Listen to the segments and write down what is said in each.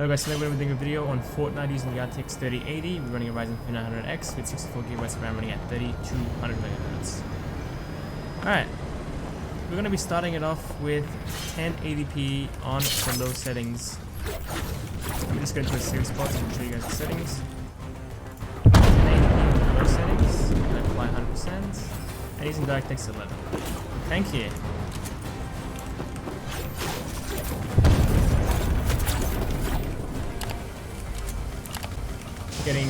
Hello guys, today we're doing a video on Fortnite using the RTX 3080. We're running a Ryzen 5900X with 64GB RAM running at 3200 MHz. Alright, we're going to be starting it off with 1080p on the low settings. Let me just go into a series spot and show you guys the settings. 1080p on the low settings, I'm going to apply 100%, and using DirectX 11. Thank you. Getting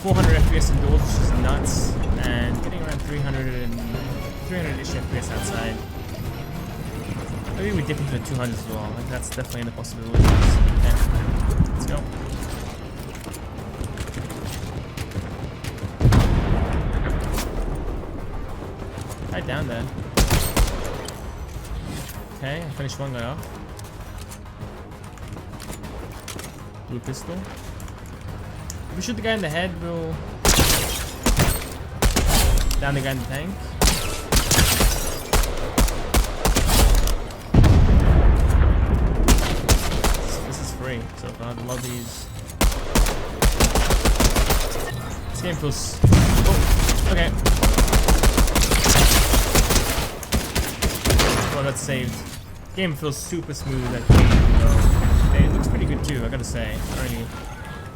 400 FPS indoors, which is nuts, and getting around 300-ish FPS outside. Maybe we dip into the 200s as well. Like that's definitely in the possibilities. Okay, let's go. Right down there. Okay, I finished one guy off. Blue pistol. If we shoot the guy in the head, we'll down the guy in the tank. This is free so far. The lobbies. This game feels. Oh, okay. Well, that's saved. The game feels super smooth. It looks pretty good too. I gotta say.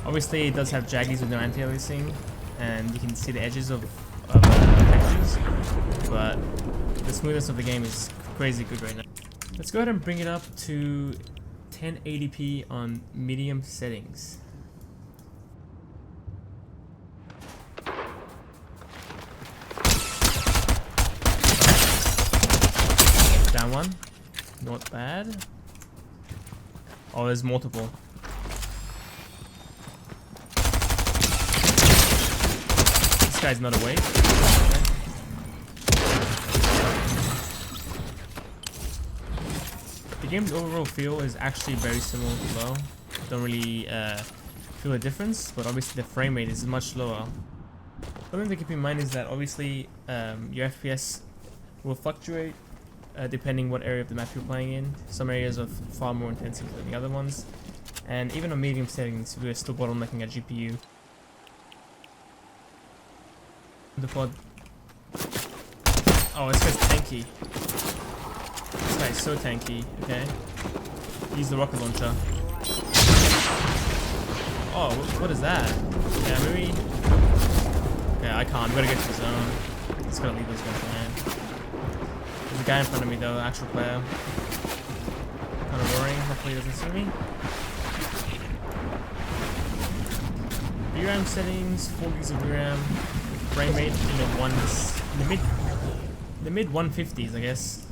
Obviously, it does have jaggies with no anti-aliasing, and you can see the edges of textures, but the smoothness of the game is crazy good right now. Let's go ahead and bring it up to 1080p on medium settings. Down one, not bad. Oh, there's multiple. This guy's not awake. Okay. The game's overall feel is actually very similar to low. Don't really feel a difference, but obviously the frame rate is much lower. Something to keep in mind is that obviously your FPS will fluctuate depending what area of the map you're playing in. Some areas are far more intensive than the other ones, and even on medium settings we're still bottlenecking a GPU. The pod. Oh, this guy's tanky. This guy's so tanky. Okay. Use the rocket launcher. Oh, what is that? Yeah, maybe. Okay, I can't. We gotta get to the zone. Just gotta leave those guys behind. There's a guy in front of me though, actual player. Kind of worrying. Hopefully he doesn't see me. VRAM settings, 4 gigs of VRAM. Frame rate in the mid 150s, I guess.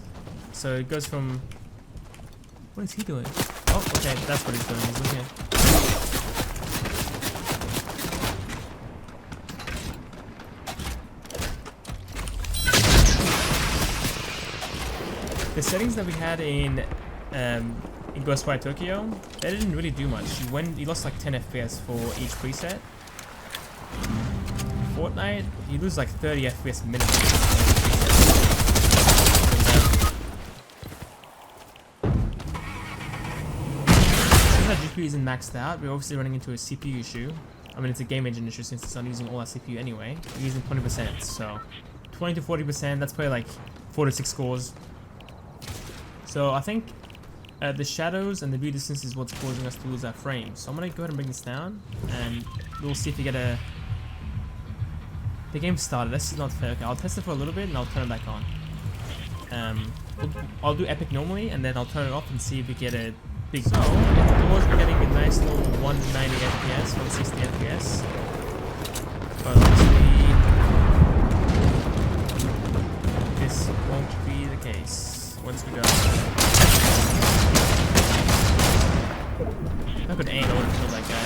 So it goes from. What is he doing? Oh, okay, that's what he's doing. He's looking at. The settings that we had in Ghostwire Tokyo, they didn't really do much. You lost like 10 FPS for each preset. Fortnite, you lose like 30 FPS minimum. Since our GPU isn't maxed out, we're obviously running into a CPU issue. I mean, it's a game engine issue since it's not using all our CPU anyway. We're using 20%, so 20 to 40%, that's probably like 4 to 6 scores. So I think the shadows and the view distance is what's causing us to lose our frames. So I'm going to go ahead and bring this down, and we'll see if we get a... The game started. This is not fair. Okay, I'll test it for a little bit and I'll turn it back on. I'll do epic normally and then I'll turn it off and see if we get a big. So indoors we're getting a nice little 190 FPS, 160 FPS. But obviously this won't be the case once we go. I could aim over to kill that guy.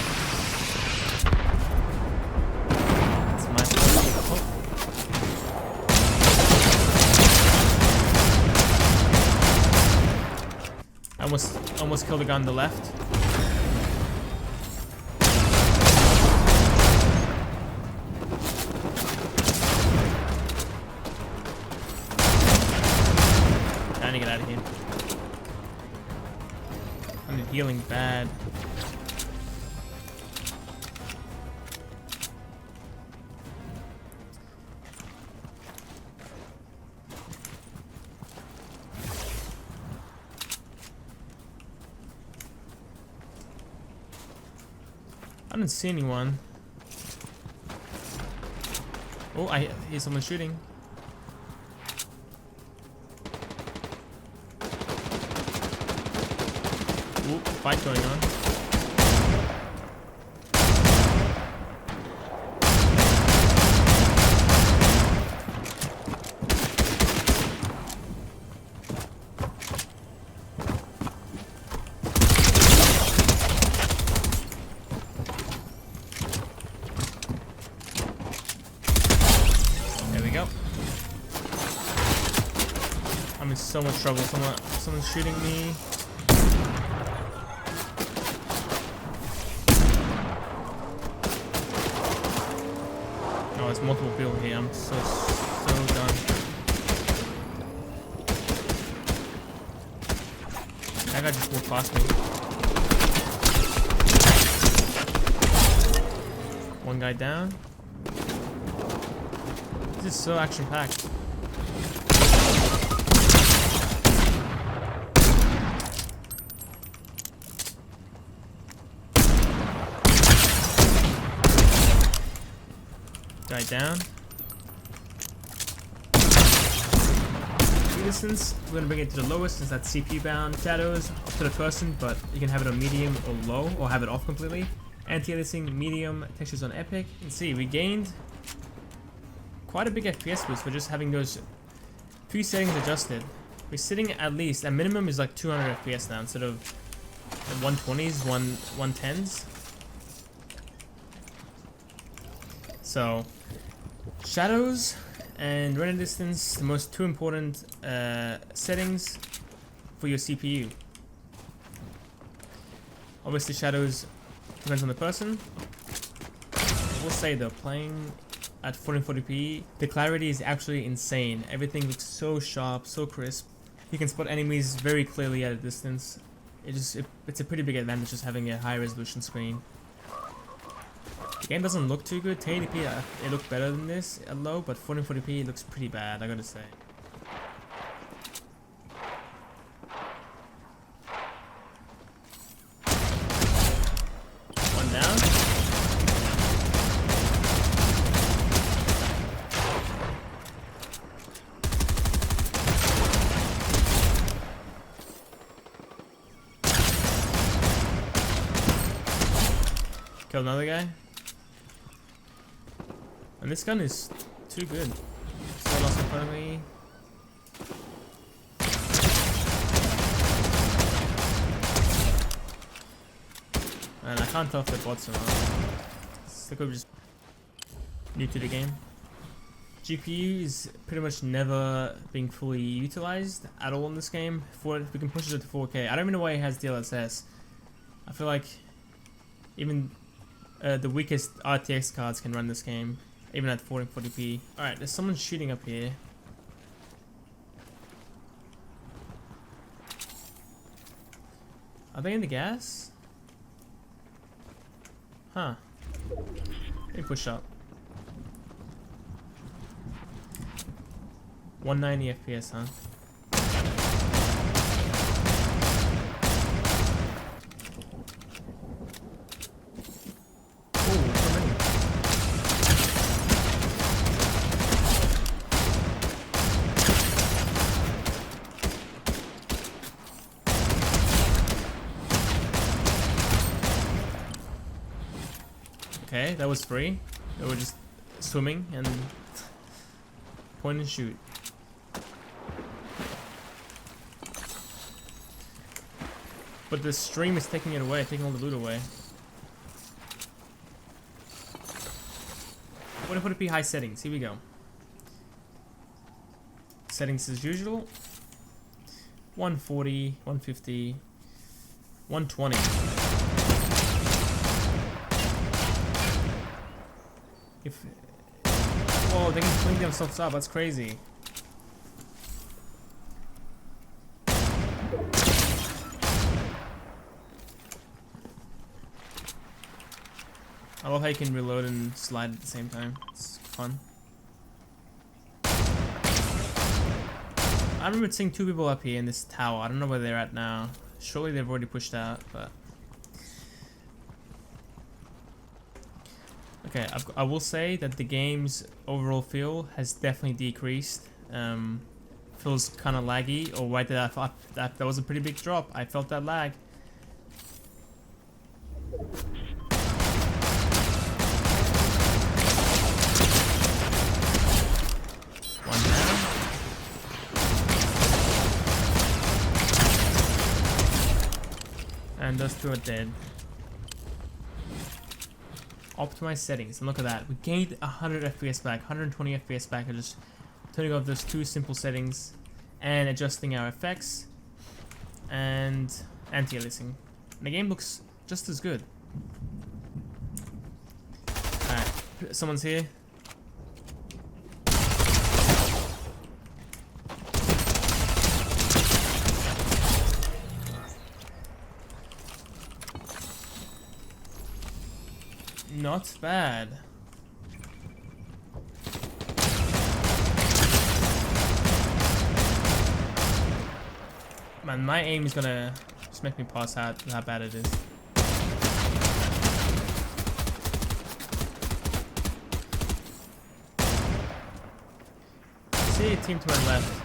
Almost killed the guy on the left. Trying to get out of here. I need healing bad. I didn't see anyone. Oh, I hear someone shooting. Ooh, fight going on. There we go. I'm in so much trouble. Someone's shooting me. Oh, there's multiple people here. I'm so done. That guy just walked past me. One guy down. This is so action-packed. Guy down. Distance, we're gonna bring it to the lowest since that's CPU bound. Shadows up to the person, but you can have it on medium or low, or have it off completely. Anti-aliasing, medium, textures on epic. You can see we gained quite a big FPS boost for just having those few settings adjusted. We're sitting at least, at minimum is like 200 FPS now instead of 120s, 110s. So, shadows and render distance, the most two important settings for your CPU. Obviously, shadows depends on the person. I will say though, playing at 1440p, the clarity is actually insane. Everything looks so sharp, so crisp. You can spot enemies very clearly at a distance. It's a pretty big advantage just having a high resolution screen. The game doesn't look too good. 1080p, it looked better than this at low, but 1440p looks pretty bad, I gotta say. One down. Kill another guy. And this gun is too good. Someone else in front of me. And I can't tell if they're bots or not. They could be just new to the game. GPU is pretty much never being fully utilized at all in this game. We can push it to 4K. I don't even know why it has DLSS. I feel like even the weakest RTX cards can run this game. Even at 1440p. Alright, there's someone shooting up here. Are they in the gas? Huh. They push up. 190 FPS, huh? Okay, that was free. They were just swimming and point and shoot. But the stream is taking it away, taking all the loot away. What if it be high settings? Here we go. Settings as usual. 140, 150, 120. Whoa, they can clean themselves up, that's crazy. I love how you can reload and slide at the same time. It's fun. I remember seeing two people up here in this tower. I don't know where they're at now. Surely they've already pushed out, but Okay, I will say that the game's overall feel has definitely decreased. Feels kind of laggy, or why did I thought that was a pretty big drop. I felt that lag. One down. And those two are dead. Optimize settings, and look at that. We gained 100 FPS back, 120 FPS back, just turning off those two simple settings and adjusting our effects and anti-aliasing. The game looks just as good. Alright, someone's here. Not bad. Man, my aim is gonna just make me pass out how bad it is. See a team to my left.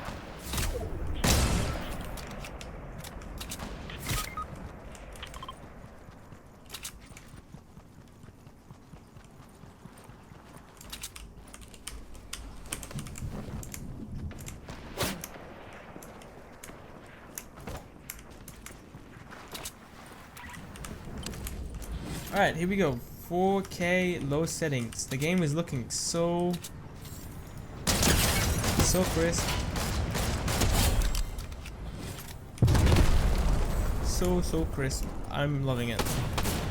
Alright, here we go. 4K low settings. The game is looking so crisp. So crisp. I'm loving it.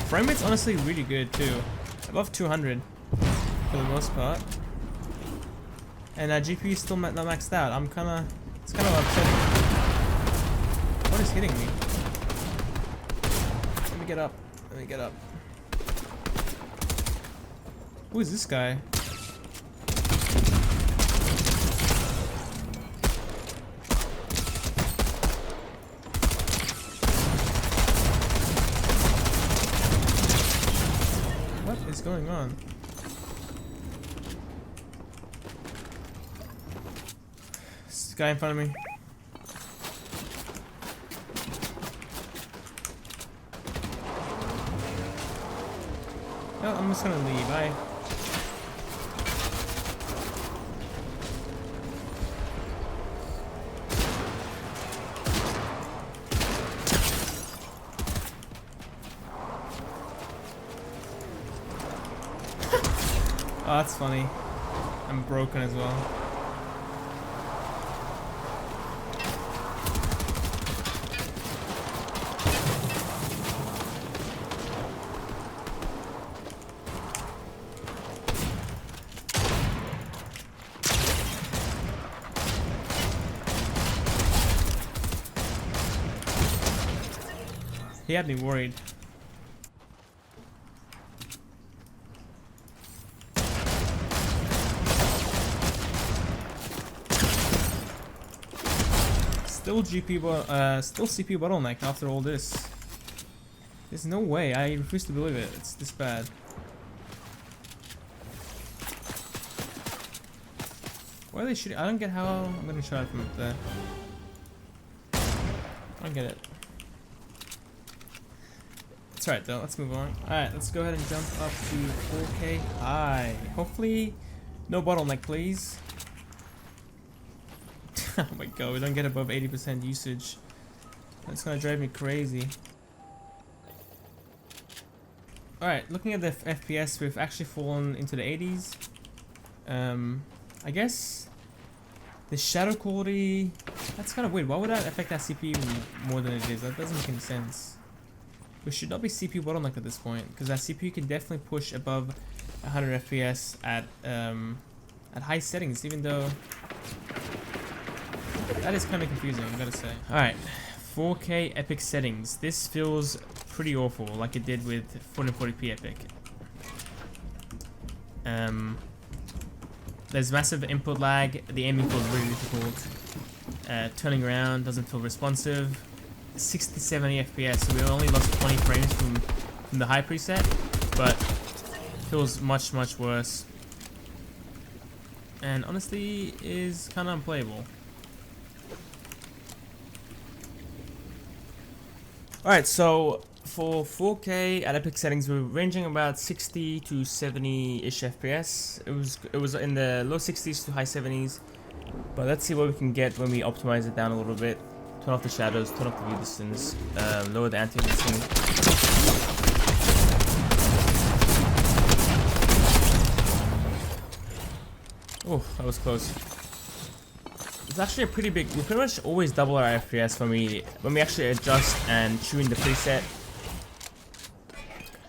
Frame rate's honestly really good too. Above 200 for the most part. And GPU is still not maxed out. It's kinda upsetting. What is hitting me? Let me get up. Who is this guy? What is going on? This guy in front of me. No, I'm just gonna leave. Oh, that's funny. I'm broken as well. He had me worried. Still CPU bottleneck after all this. There's no way. I refuse to believe it. It's this bad. Why are they shooting? I don't get how I'm gonna shot from up there. I don't get it. It's alright though, let's move on. Alright, let's go ahead and jump up to 4K high. Hopefully, no bottleneck, please. Oh my god, we don't get above 80% usage. That's gonna drive me crazy. Alright, looking at the FPS, we've actually fallen into the 80s. I guess the shadow quality, that's kind of weird. Why would that affect that CPU more than it is? That doesn't make any sense. We should not be CPU bottlenecked at this point, because that CPU can definitely push above 100 FPS at high settings, even though that is kind of confusing, I gotta say. Alright, 4K epic settings. This feels pretty awful, like it did with 1440p epic. There's massive input lag. The aiming feels really difficult. Turning around doesn't feel responsive. 60-70 FPS, so we only lost 20 frames from the high preset, but feels much worse, and honestly is kind of unplayable. Alright, so for 4K at epic settings, we're ranging about 60 to 70-ish FPS. It was in the low 60s to high 70s, but let's see what we can get when we optimize it down a little bit. Turn off the shadows, turn off the view distance, lower the anti-aliasing. Oh, that was close. It's actually a pretty big. We pretty much always double our FPS when we actually adjust and tune the preset.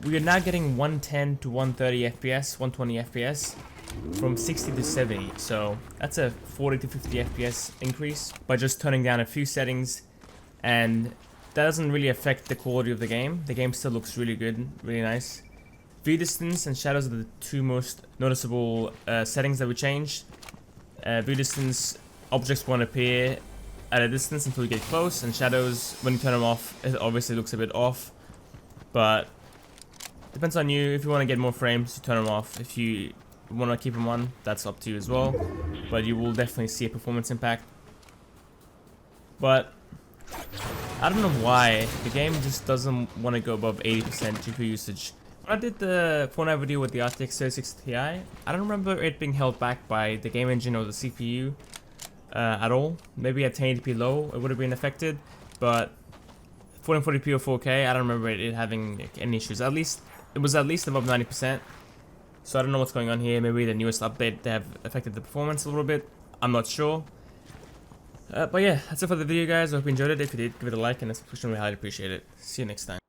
We are now getting 110 to 130 FPS, 120 FPS from 60 to 70. So that's a 40 to 50 FPS increase by just turning down a few settings, and that doesn't really affect the quality of the game. The game still looks really good, really nice. View distance and shadows are the two most noticeable settings that we changed. View distance, objects won't appear at a distance until you get close, and shadows, when you turn them off, it obviously looks a bit off, but depends on you. If you want to get more frames, you turn them off. If you want to keep them on, that's up to you as well, but you will definitely see a performance impact. But I don't know why the game just doesn't want to go above 80% GPU usage. When I did the FORTNITE video with the RTX 3060 Ti, I don't remember it being held back by the game engine or the CPU at all. Maybe at 1080p low it would have been affected, but 1440p or 4K, I don't remember it having like, any issues. At least it was at least above 90%. So I don't know what's going on here. Maybe the newest update they have affected the performance a little bit. I'm not sure. But yeah, that's it for the video, guys. I hope you enjoyed it. If you did, give it a like and a subscription. We highly appreciate it. See you next time.